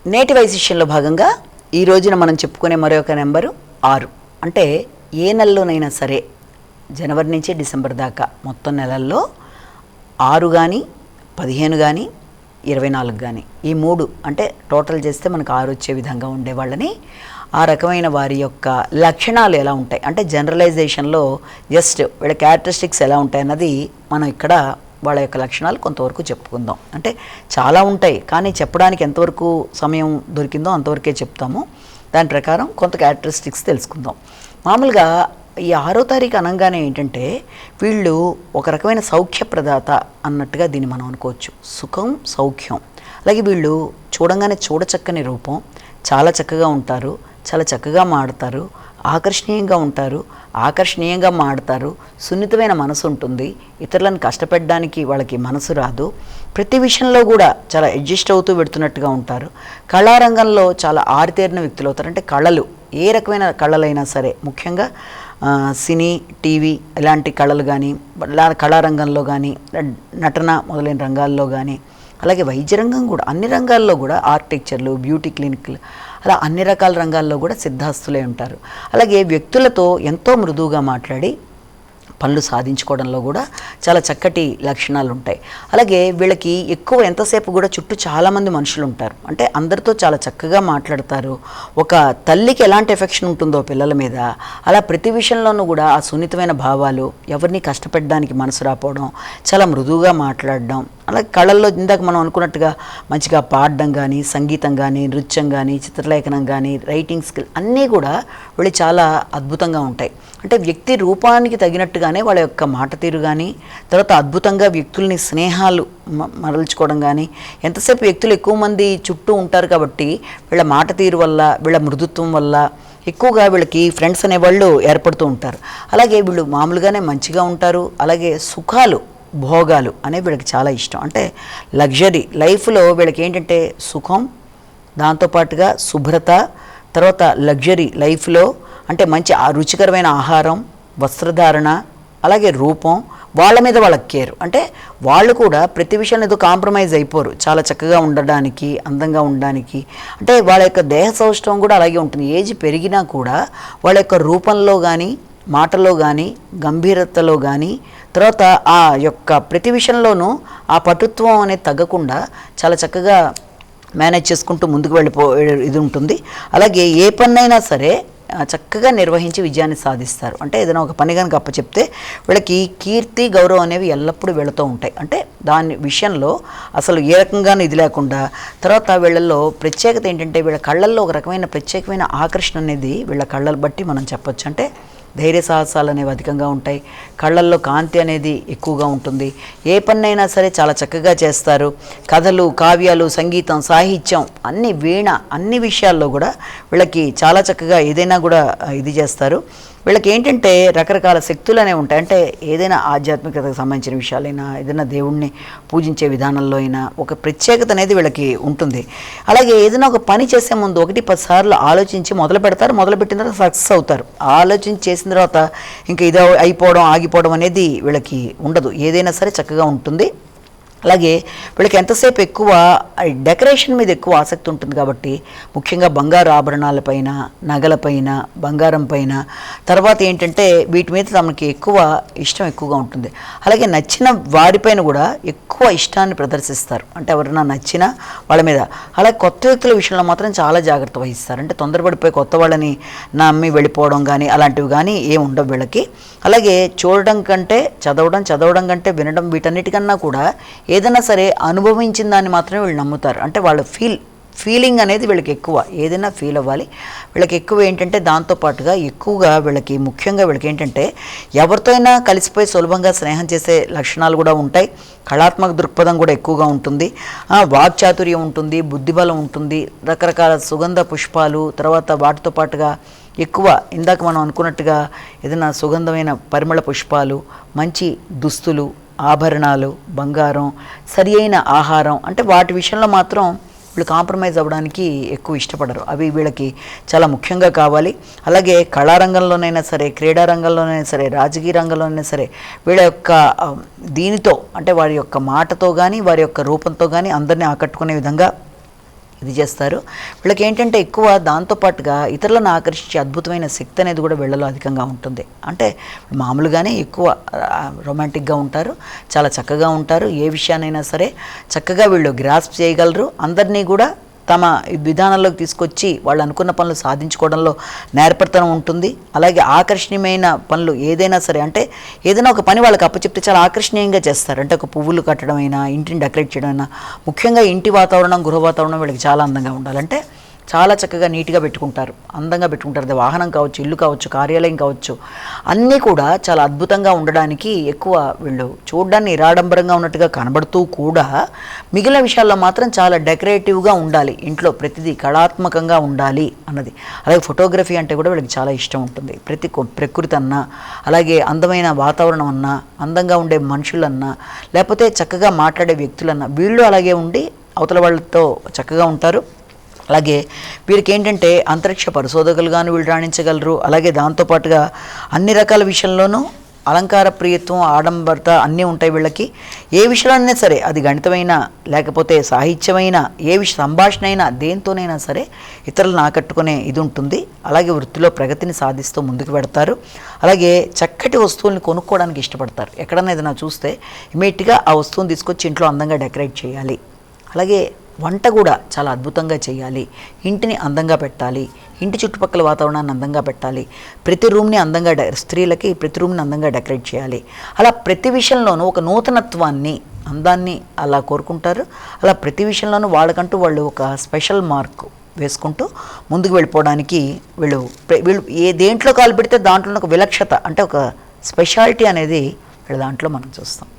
నేటి వైశిష్యంలో భాగంగా ఈ రోజున మనం చెప్పుకునే మరొక నెంబరు 6. అంటే ఏ నెలలోనైనా సరే జనవరి నుంచి డిసెంబర్ దాకా మొత్తం నెలల్లో 6 కానీ 15 కానీ 24 కానీ ఈ 3 అంటే టోటల్ చేస్తే మనకు 6 వచ్చే విధంగా ఉండేవాళ్ళని, ఆ రకమైన వారి యొక్క లక్షణాలు ఎలా ఉంటాయి అంటే జనరలైజేషన్లో జస్ట్ వీళ్ళ క్యారెక్టరిస్టిక్స్ ఎలా ఉంటాయి అన్నది మనం ఇక్కడ వాళ్ళ యొక్క లక్షణాలు కొంతవరకు చెప్పుకుందాం. అంటే చాలా ఉంటాయి కానీ చెప్పడానికి ఎంతవరకు సమయం దొరికిందో అంతవరకే చెప్తాము. దాని ప్రకారం కొంత క్యారెక్టరిస్టిక్స్ తెలుసుకుందాం. మామూలుగా ఈ 6వ తారీఖు అనగానే ఏంటంటే వీళ్ళు ఒక రకమైన సౌఖ్యప్రదాత అన్నట్టుగా దీన్ని మనం అనుకోవచ్చు. సుఖం సౌఖ్యం. అలాగే వీళ్ళు చూడంగానే చూడచక్కని రూపం, చాలా చక్కగా ఉంటారు, చాలా చక్కగా మాడతారు, ఆకర్షణీయంగా ఉంటారు, ఆకర్షణీయంగా మాడతారు, సున్నితమైన మనసు ఉంటుంది, ఇతరులను కష్టపెట్టడానికి వాళ్ళకి మనసు రాదు, ప్రతి విషయంలో కూడా చాలా అడ్జస్ట్ అవుతూ పెడుతున్నట్టుగా ఉంటారు, కళారంగంలో చాలా ఆరితేరిన వ్యక్తులు అవుతారు. అంటే కళలు ఏ రకమైన కళలైనా సరే, ముఖ్యంగా సినీ టీవీ ఇలాంటి కళలు కానీ, కళారంగంలో కానీ, నటన మొదలైన రంగాల్లో కానీ, అలాగే వైద్య రంగం కూడా, అన్ని రంగాల్లో కూడా ఆర్కిటెక్చర్లు, బ్యూటీ క్లినిక్లు, అలా అన్ని రకాల రంగాల్లో కూడా సిద్ధాస్తులే ఉంటారు. అలాగే వ్యక్తులతో ఎంతో మృదువుగా మాట్లాడి పనులు సాధించుకోవడంలో కూడా చాలా చక్కటి లక్షణాలు ఉంటాయి. అలాగే వీళ్ళకి ఎక్కువ ఎంతసేపు కూడా చుట్టూ చాలామంది మనుషులు ఉంటారు. అంటే అందరితో చాలా చక్కగా మాట్లాడతారు. ఒక తల్లికి ఎలాంటి ఎఫెక్షన్ ఉంటుందో పిల్లల మీద, అలా ప్రతి విషయంలోనూ కూడా ఆ సున్నితమైన భావాలు, ఎవరిని కష్టపెట్టడానికి మనసు రాపోవడం, చాలా మృదువుగా మాట్లాడడం, అలాగే కళల్లో ఇందాక మనం అనుకున్నట్టుగా మంచిగా పాడడం కానీ, సంగీతం కానీ, నృత్యం కానీ, చిత్రలేఖనం కానీ, రైటింగ్ స్కిల్ అన్నీ కూడా వీళ్ళు చాలా అద్భుతంగా ఉంటాయి. అంటే వ్యక్తి రూపానికి తగినట్టుగానే వాళ్ళ యొక్క మాట తీరు కానీ, తర్వాత అద్భుతంగా వ్యక్తుల్ని స్నేహాలు మరల్చుకోవడం కానీ, ఎంతసేపు వ్యక్తులు ఎక్కువ మంది చుట్టూ ఉంటారు కాబట్టి వీళ్ళ మాట తీరు వల్ల, వీళ్ళ మృదుత్వం వల్ల ఎక్కువగా వీళ్ళకి ఫ్రెండ్స్ అనేవాళ్ళు ఏర్పడుతూ ఉంటారు. అలాగే వీళ్ళు మామూలుగానే మంచిగా ఉంటారు. అలాగే సుఖాలు భోగాలు అనేవి వీళ్ళకి చాలా ఇష్టం. అంటే లగ్జరీ లైఫ్లో వీళ్ళకి ఏంటంటే సుఖం, దాంతోపాటుగా శుభ్రత, తర్వాత లగ్జరీ లైఫ్లో అంటే మంచి రుచికరమైన ఆహారం, వస్త్రధారణ, అలాగే రూపం, వాళ్ళ మీద వాళ్ళకి కేర్. అంటే వాళ్ళు కూడా ప్రతి విషయంలో ఏదో కాంప్రమైజ్ అయిపోరు, చాలా చక్కగా ఉండడానికి, అందంగా ఉండడానికి. అంటే వాళ్ళ యొక్క దేహ సౌష్ఠవం కూడా అలాగే ఉంటుంది. ఏజ్ పెరిగినా కూడా వాళ్ళ యొక్క రూపంలో కానీ, మాటలో కానీ, గంభీరతలో కానీ, తర్వాత ఆ యొక్క ప్రతి విషయంలోనూ ఆ పటుత్వం అనేది తగ్గకుండా చాలా చక్కగా మేనేజ్ చేసుకుంటూ ముందుకు ఇది ఉంటుంది. అలాగే ఏ పనైనా సరే చక్కగా నిర్వహించి విజయాన్ని సాధిస్తారు. అంటే ఏదైనా ఒక పని కనుక అప్పచెప్తే వీళ్ళకి కీర్తి, గౌరవం అనేవి ఎల్లప్పుడూ వీళ్ళతో ఉంటాయి. అంటే దాని విషయంలో అసలు ఏ రకంగానూ ఇది లేకుండా, తర్వాత వీళ్ళల్లో ప్రత్యేకత ఏంటంటే వీళ్ళ కళ్ళల్లో ఒక రకమైన ప్రత్యేకమైన ఆకర్షణ అనేది వీళ్ళ కళ్ళను బట్టి మనం చెప్పొచ్చు. అంటే ధైర్య సాహసాలు అనేవి అధికంగా ఉంటాయి, కళ్ళల్లో కాంతి అనేది ఎక్కువగా ఉంటుంది, ఏ పన్నైనా సరే చాలా చక్కగా చేస్తారు. కథలు, కావ్యాలు, సంగీతం, సాహిత్యం, అన్ని వీణ, అన్ని విషయాల్లో కూడా వీళ్ళకి చాలా చక్కగా ఏదైనా కూడా ఇది చేస్తారు. వీళ్ళకి ఏంటంటే రకరకాల శక్తులు అనేవి ఉంటాయి. అంటే ఏదైనా ఆధ్యాత్మికతకు సంబంధించిన విషయాలైనా, ఏదైనా దేవుణ్ణి పూజించే విధానంలో అయినా ఒక ప్రత్యేకత అనేది వీళ్ళకి ఉంటుంది. అలాగే ఏదైనా ఒక పని చేసే ముందు 1-10 సార్లు ఆలోచించి మొదలు పెడతారు. మొదలుపెట్టిన తర్వాత సక్సెస్ అవుతారు. ఆలోచించి చేసిన తర్వాత ఇంకా ఇది అయిపోవడం, ఆగిపోవడం అనేది వీళ్ళకి ఉండదు. ఏదైనా సరే చక్కగా ఉంటుంది. అలాగే వీళ్ళకి ఎంతసేపు ఎక్కువ డెకరేషన్ మీద ఎక్కువ ఆసక్తి ఉంటుంది కాబట్టి ముఖ్యంగా బంగారు ఆభరణాలపైన, నగలపైన, బంగారం పైన, తర్వాత ఏంటంటే వీటి మీద తమకి ఎక్కువగా ఉంటుంది. అలాగే నచ్చిన వారిపైన కూడా ఎక్కువ ఇష్టాన్ని ప్రదర్శిస్తారు. అంటే ఎవరైనా నచ్చినా వాళ్ళ మీద. అలాగే కొత్త వ్యక్తుల విషయంలో మాత్రం చాలా జాగ్రత్త వహిస్తారు. అంటే తొందరపడిపోయి కొత్త వాళ్ళని నమ్మి వెళ్ళిపోవడం కానీ అలాంటివి కానీ ఏమి ఉండవు వీళ్ళకి. అలాగే చూడడం కంటే చదవడం కంటే వినడం, వీటన్నిటికన్నా కూడా ఏదైనా సరే అనుభవించిన దాన్ని మాత్రమే వీళ్ళు నమ్ముతారు. అంటే వాళ్ళ ఫీలింగ్ అనేది వీళ్ళకి ఎక్కువ, ఏదైనా ఫీల్ అవ్వాలి వీళ్ళకి ఎక్కువ. ఏంటంటే దాంతోపాటుగా ఎక్కువగా వీళ్ళకి ముఖ్యంగా వీళ్ళకి ఏంటంటే ఎవరితో అయినా కలిసిపోయి సులభంగా స్నేహం చేసే లక్షణాలు కూడా ఉంటాయి. కళాత్మక దృక్పథం కూడా ఎక్కువగా ఉంటుంది. వాక్చాతుర్యం ఉంటుంది, బుద్ధిబలం ఉంటుంది, రకరకాల సుగంధ పుష్పాలు, తర్వాత వాటితో పాటుగా ఎక్కువ ఇందాక మనం అనుకున్నట్టుగా ఏదైనా సుగంధమైన పరిమళ పుష్పాలు, మంచి దుస్తులు, ఆభరణాలు, బంగారం, సరి అయిన ఆహారం, అంటే వాటి విషయంలో మాత్రం వీళ్ళు కాంప్రమైజ్ అవ్వడానికి ఎక్కువ ఇష్టపడరు. అవి వీళ్ళకి చాలా ముఖ్యంగా కావాలి. అలాగే కళారంగంలోనైనా సరే, క్రీడారంగంలోనైనా సరే, రాజకీయ రంగంలోనైనా సరే వీళ్ళ యొక్క దీనితో అంటే వారి యొక్క మాటతో కానీ, వారి యొక్క రూపంతో కానీ అందరినీ ఆకట్టుకునే విధంగా ఇది చేస్తారు. వీళ్ళకి ఏంటంటే ఎక్కువ దాంతోపాటుగా ఇతరులను ఆకర్షించే అద్భుతమైన శక్తి అనేది కూడా వీళ్ళలో అధికంగా ఉంటుంది. అంటే మామూలుగానే ఎక్కువ రొమాంటిక్గా ఉంటారు, చాలా చక్కగా ఉంటారు, ఏ విషయాన్నైనా సరే చక్కగా వీళ్ళు గ్రాస్ప్ చేయగలరు, అందరినీ కూడా తమ విధానంలోకి తీసుకొచ్చి వాళ్ళు అనుకున్న పనులు సాధించుకోవడంలో నేర్పరితనం ఉంటుంది. అలాగే ఆకర్షణీయమైన పనులు ఏదైనా సరే, అంటే ఏదైనా ఒక పని వాళ్ళకి అప్పచెప్తే చాలా ఆకర్షణీయంగా చేస్తారు. అంటే ఒక పువ్వులు కట్టడం అయినా, ఇంటిని డెకరేట్ చేయడం అయినా, ముఖ్యంగా ఇంటి వాతావరణం, గృహ వాతావరణం వీళ్ళకి చాలా అందంగా ఉండాలంటే చాలా చక్కగా నీట్గా పెట్టుకుంటారు, అందంగా పెట్టుకుంటారు. అది వాహనం కావచ్చు, ఇల్లు కావచ్చు, కార్యాలయం కావచ్చు, అన్నీ కూడా చాలా అద్భుతంగా ఉండడానికి ఎక్కువ వీళ్ళు చూడడాన్ని నిరాడంబరంగా ఉన్నట్టుగా కనబడుతూ కూడా మిగిలిన విషయాల్లో మాత్రం చాలా డెకరేటివ్గా ఉండాలి, ఇంట్లో ప్రతిదీ కళాత్మకంగా ఉండాలి అన్నది. అలాగే ఫోటోగ్రఫీ అంటే కూడా వీళ్ళకి చాలా ఇష్టం ఉంటుంది. ప్రకృతి అన్నా, అలాగే అందమైన వాతావరణం అన్నా, అందంగా ఉండే మనుషులన్నా, లేకపోతే చక్కగా మాట్లాడే వ్యక్తులన్నా వీళ్ళు అలాగే ఉండి అవతల వాళ్ళతో చక్కగా ఉంటారు. అలాగే వీరికి ఏంటంటే అంతరిక్ష పరిశోధకులుగాను వీళ్ళు రాణించగలరు. అలాగే దాంతోపాటుగా అన్ని రకాల విషయంలోనూ అలంకార ప్రియత్వం, ఆడంబరత అన్నీ ఉంటాయి వీళ్ళకి. ఏ విషయంలోనైనా సరే, అది గణితమైనా లేకపోతే సాహిత్యమైన, సంభాషణ అయినా, దేంతోనైనా సరే ఇతరులను ఆకట్టుకునే ఇది ఉంటుంది. అలాగే వృత్తిలో ప్రగతిని సాధిస్తూ ముందుకు పెడతారు. అలాగే చక్కటి వస్తువుల్ని కొనుక్కోవడానికి ఇష్టపడతారు. ఎక్కడన్నా ఏదైనా చూస్తే ఇమీడియట్గా ఆ వస్తువుని తీసుకొచ్చి ఇంట్లో అందంగా డెకరేట్ చేయాలి. అలాగే వంట కూడా చాలా అద్భుతంగా చేయాలి, ఇంటిని అందంగా పెట్టాలి, ఇంటి చుట్టుపక్కల వాతావరణాన్ని అందంగా పెట్టాలి, ప్రతి రూమ్ని అందంగా స్త్రీలకి ప్రతి రూమ్ని అందంగా డెకరేట్ చేయాలి. అలా ప్రతి విషయంలోనూ ఒక నూతనత్వాన్ని, అందాన్ని అలా కోరుకుంటారు. అలా ప్రతి విషయంలోనూ వాళ్ళకంటూ వాళ్ళు ఒక స్పెషల్ మార్క్ వేసుకుంటూ ముందుకు వెళ్ళిపోవడానికి వీళ్ళు దేంట్లో కాలు పెడితే దాంట్లో ఒక విలక్షత, అంటే ఒక స్పెషాలిటీ అనేది వీళ్ళ దాంట్లో మనం చూస్తాం.